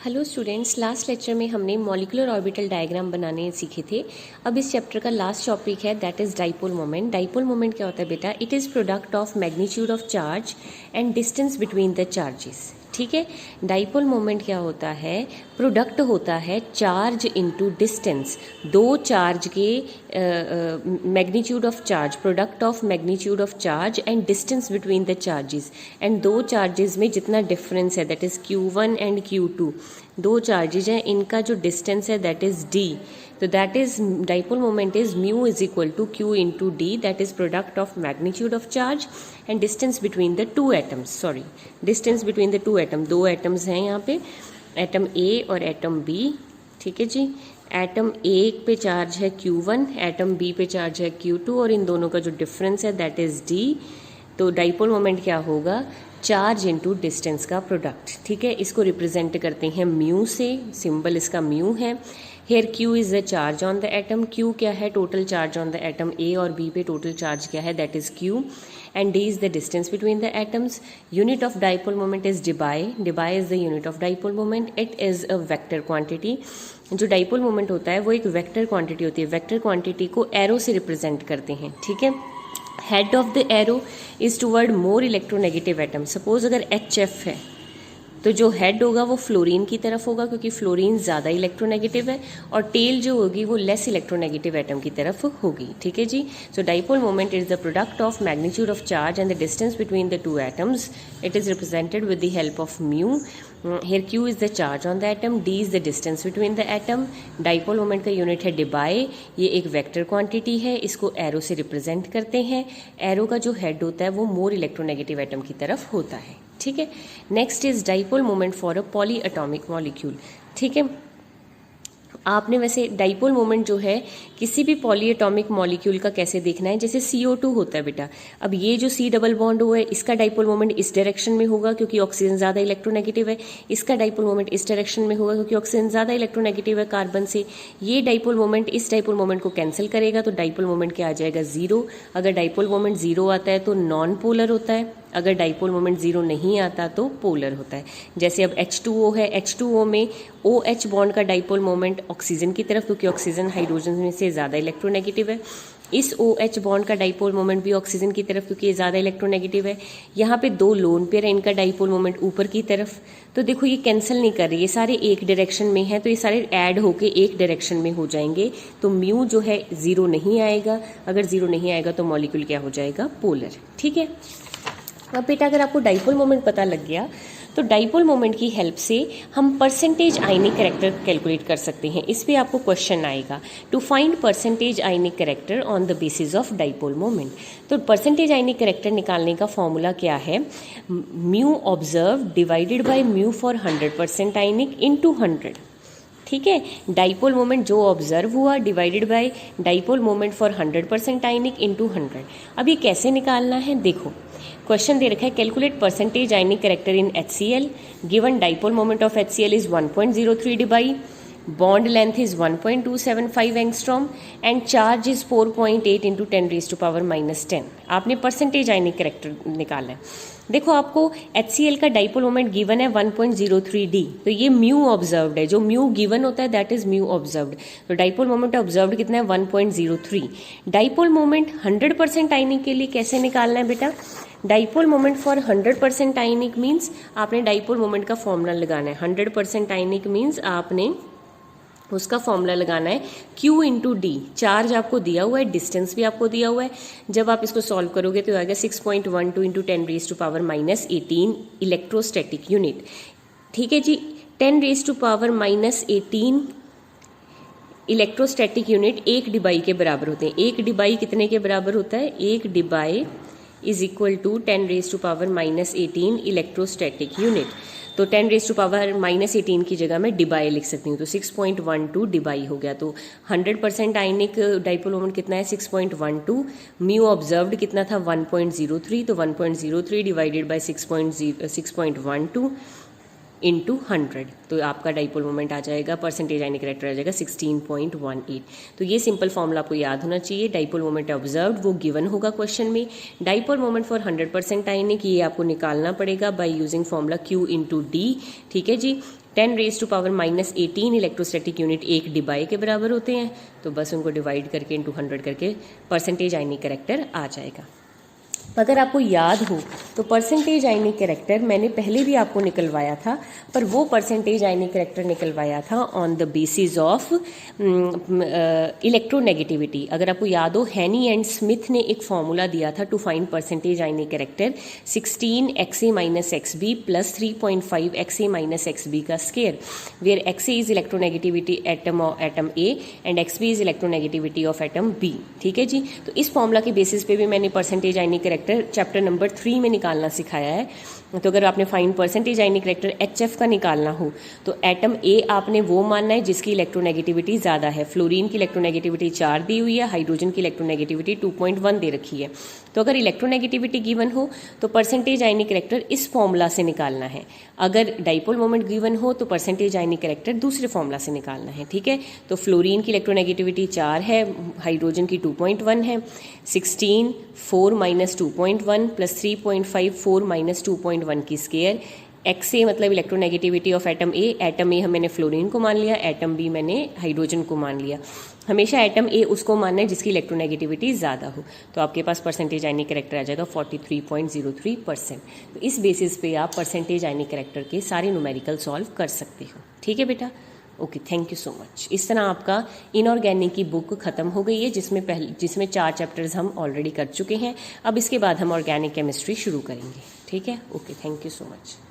Hello students, last lecture में हमने molecular orbital diagram बनाने सीखे थे। अब इस चैप्टर का लास्ट टॉपिक है that is dipole moment. Dipole moment क्या होता है बेटा? It is product of magnitude of charge and distance between the charges. ठीक है, डाइपोल मोमेंट क्या होता है? प्रोडक्ट होता है चार्ज इनटू डिस्टेंस, दो चार्ज के magnitude of charge, product of magnitude of charge and distance between the charges. And दो चार्जेस में जितना डिफरेंस है that is Q1 and Q2, दो चार्जेज हैं, इनका जो डिस्टेंस है दैट इज d। तो that is dipole moment is mu is equal to Q into D, that is product of magnitude of charge and distance between the two atoms. Sorry, distance between the two atom, दो एटम्स हैं यहाँ पे, atom A और atom B. ठीक है जी, atom A पे charge है Q1, एटम बी पे चार्ज है Q2 और इन दोनों का जो डिफरेंस है दैट इज d। तो डाइपोल मोमेंट क्या होगा? चार्ज इनटू डिस्टेंस का प्रोडक्ट। ठीक है, इसको रिप्रेजेंट करते हैं म्यू से, सिंबल इसका म्यू है। Here Q is the charge on the atom, Q क्या है? Total charge on the atom A और बी पे टोटल चार्ज क्या है? That is Q। And d is the distance between the atoms. Unit of dipole moment is debye, debye is the unit of dipole moment. It is a vector quantity. जो dipole moment होता है वो एक vector quantity होती है, vector quantity को arrow से represent करते हैं। ठीक है, head of the arrow is toward more electronegative atom. Suppose अगर HF है तो जो हेड होगा वो फ्लोरीन की तरफ होगा क्योंकि फ्लोरीन ज़्यादा इलेक्ट्रोनेगेटिव है, और टेल जो होगी वो लेस इलेक्ट्रोनेगेटिव एटम की तरफ होगी। ठीक है जी, so dipole moment is the product of magnitude of charge and the distance between the two atoms. It is represented with the help of mu. Here Q is the charge on the atom, D is the distance between the atom। Dipole moment का unit है Debye, ये एक vector quantity है, इसको arrow से represent करते हैं। Arrow का जो हेड होता है वो मोर इलेक्ट्रोनेगेटिव एटम की तरफ होता है। ठीक है, next is dipole moment for a poly atomic molecule. ठीक है, आपने वैसे डाइपोल मोमेंट जो है किसी भी पॉली एटॉमिक मॉलिक्यूल का कैसे देखना है, जैसे CO2 होता है बेटा। अब ये जो C डबल बॉन्ड हुआ है इसका डाइपोल मोमेंट इस डायरेक्शन में होगा क्योंकि ऑक्सीजन ज़्यादा इलेक्ट्रोनेगेटिव है, इसका डाइपोल मोमेंट इस डायरेक्शन में होगा क्योंकि ऑक्सीजन ज़्यादा इलेक्ट्रोनेगेटिव है कार्बन से। ये डाइपोल मोमेंट इस डाइपोल मोमेंट को कैंसिल करेगा तो डाइपोल मोमेंट क्या आ जाएगा? 0। अगर डाइपोल मोमेंट 0 आता है तो नॉन पोलर होता है, अगर डाइपोल मोमेंट 0 नहीं आता तो पोलर होता है। जैसे अब H2O है, H2O में OH बॉन्ड का डाइपोल मोमेंट ऑक्सीजन की तरफ क्योंकि ऑक्सीजन हाइड्रोजन में से ज़्यादा इलेक्ट्रोनेगेटिव है। इस OH बॉन्ड का डाइपोल मोमेंट भी ऑक्सीजन की तरफ क्योंकि ये ज़्यादा इलेक्ट्रोनेगेटिव है। यहाँ पे दो लोन पेयर है, इनका डाइपोल मोमेंट ऊपर की तरफ। तो देखो ये कैंसिल नहीं कर रही, ये सारे एक डायरेक्शन में है तो ये सारे ऐड होके एक डायरेक्शन में हो जाएंगे। तो म्यू जो है 0 नहीं आएगा, अगर 0 नहीं आएगा तो मॉलिक्यूल क्या हो जाएगा? पोलर। ठीक है, अब बेटा अगर आपको डाइपोल मोमेंट पता लग गया तो डाइपोल मोमेंट की हेल्प से हम परसेंटेज आयनिक कैरेक्टर कैलकुलेट कर सकते हैं। इस पे आपको क्वेश्चन आएगा, to find percentage ionic character on the basis of dipole moment. तो परसेंटेज आयनिक कैरेक्टर निकालने का फॉर्मूला क्या है? Mu observe divided by mu for 100% ionic into 100। ठीक है, डाइपोल मोमेंट जो ऑब्जर्व हुआ divided by dipole moment for 100% ionic into 100। अब ये कैसे निकालना है? देखो क्वेश्चन दे रखा है, calculate percentage ionic character in HCl। Given dipole moment of HCl is 1.03 debye, bond length is 1.275 angstrom and charge is 4.8 into 10⁻⁻10। आपने परसेंटेज आयनिक कैरेक्टर निकालना है। देखो आपको HCl का डाइपोल मोमेंट गिवन है 1.03d, तो ये म्यू ऑब्जर्व्ड है, जो म्यू गिवन होता है दैट इज म्यू ऑब्जर्व्ड। तो डाइपोल मोमेंट ऑब्जर्व्ड कितना है? 1.03। डाइपोल मोमेंट 100% आयनिक के लिए कैसे निकालना है बेटा? Dipole moment for 100% ionic means आपने डाइपोल मोमेंट का फॉर्मूला लगाना है। 100% आयनिक मीन्स आपने उसका फॉर्मूला लगाना है Q इंटू डी। चार्ज आपको दिया हुआ है, डिस्टेंस भी आपको दिया हुआ है। जब आप इसको सॉल्व करोगे तो आएगा 6.12 इंटू 10⁻⁻18 इलेक्ट्रोस्टैटिक यूनिट। ठीक है जी, 10⁻⁻18 इलेक्ट्रोस्टैटिक यूनिट 1 डिबाई के बराबर होते हैं। 1 डिबाई कितने के बराबर होता है? 1 debye is equal to 10⁻⁻18 electrostatic unit. तो 10⁻⁻18 की जगह मैं डिबाई लिख सकती हूँ, तो 6.12 डिबाई हो गया। तो 100% आयनिक डाइपोल मोमेंट कितना है? 6.12। म्यू ऑब्जर्व्ड कितना था? 1.03। तो 1.03 डिवाइडेड बाय 6.12 इंटू 100, तो आपका डाइपोल मोमेंट आ जाएगा, परसेंटेज आयनिक कैरेक्टर आ जाएगा 16.18। तो ये सिंपल फॉर्मूला आपको याद होना चाहिए। डाइपोल मोमेंट ऑब्जर्व्ड वो गिवन होगा क्वेश्चन में। डाइपोल मोमेंट फॉर 100% आयनिक ये आपको निकालना पड़ेगा by using formula Q into D. ठीक है जी, 10⁻⁻18 इलेक्ट्रोस्टैटिक यूनिट एक डिबाई के बराबर होते हैं, तो बस उनको डिवाइड करके इंटू 100 करके परसेंटेज आयनिक कैरेक्टर आ जाएगा। अगर आपको याद हो तो परसेंटेज आयनिक कैरेक्टर मैंने पहले भी आपको निकलवाया था, पर वो परसेंटेज आयनिक कैरेक्टर निकलवाया था on the basis of electronegativity. अगर आपको याद हो, हैनी एंड स्मिथ ने एक फॉर्मूला दिया था to find percentage ionic character 16 XA minus XB plus 3.5 XA minus XB का square, where XA is electronegativity atom A and XB is electronegativity of atom B। ठीक है जी, तो इस फॉर्मूला के बेसिस पे भी मैंने percentage ionic character chapter number 3 में निकालना सिखाया है। तो अगर आपने find percentage ionic character HF का निकालना हो तो एटम A आपने वो मानना है जिसकी इलेक्ट्रोनेगेटिविटी ज़्यादा है। फ्लोरीन की इलेक्ट्रोनेगेटिविटी 4 दी हुई है, हाइड्रोजन की इलेक्ट्रोनेगेटिविटी 2.1 दे रखी है। तो अगर इलेक्ट्रोनेगेटिविटी गिवन हो तो परसेंटेज आयनिक कैरेक्टर इस फॉर्मूला से निकालना है। अगर डाइपोल मोमेंट गिवन हो तो परसेंटेज आयनिक कैरेक्टर दूसरे फॉर्मूला से निकालना है। ठीक है, तो फ्लोरीन की इलेक्ट्रोनेगेटिविटी 4 है, हाइड्रोजन की 2.1 है, 16 4 माइनस 2.1 प्लस 3.5 4 माइनस 2.1 की स्केयर। XA मतलब electronegativity of atom A, atom A मैंने फ्लोरीन को मान लिया, एटम B मैंने हाइड्रोजन को मान लिया। हमेशा एटम A उसको मानना है जिसकी इलेक्ट्रोनेगेटिविटी ज़्यादा हो। तो आपके पास परसेंटेज आयनिक कैरेक्टर आ जाएगा 43.03%। तो इस बेसिस पे आप परसेंटेज आयनिक कैरेक्टर के सारे न्यूमेरिकल सॉल्व कर सकते हो। ठीक है बेटा, okay, thank you so much. इस तरह आपका इनऑर्गेनिक की बुक खत्म हो गई है, जिसमें 4 चैप्टर्स हम ऑलरेडी कर चुके हैं। अब इसके बाद हम ऑर्गेनिक केमिस्ट्री शुरू करेंगे। ठीक है, okay, thank you so much.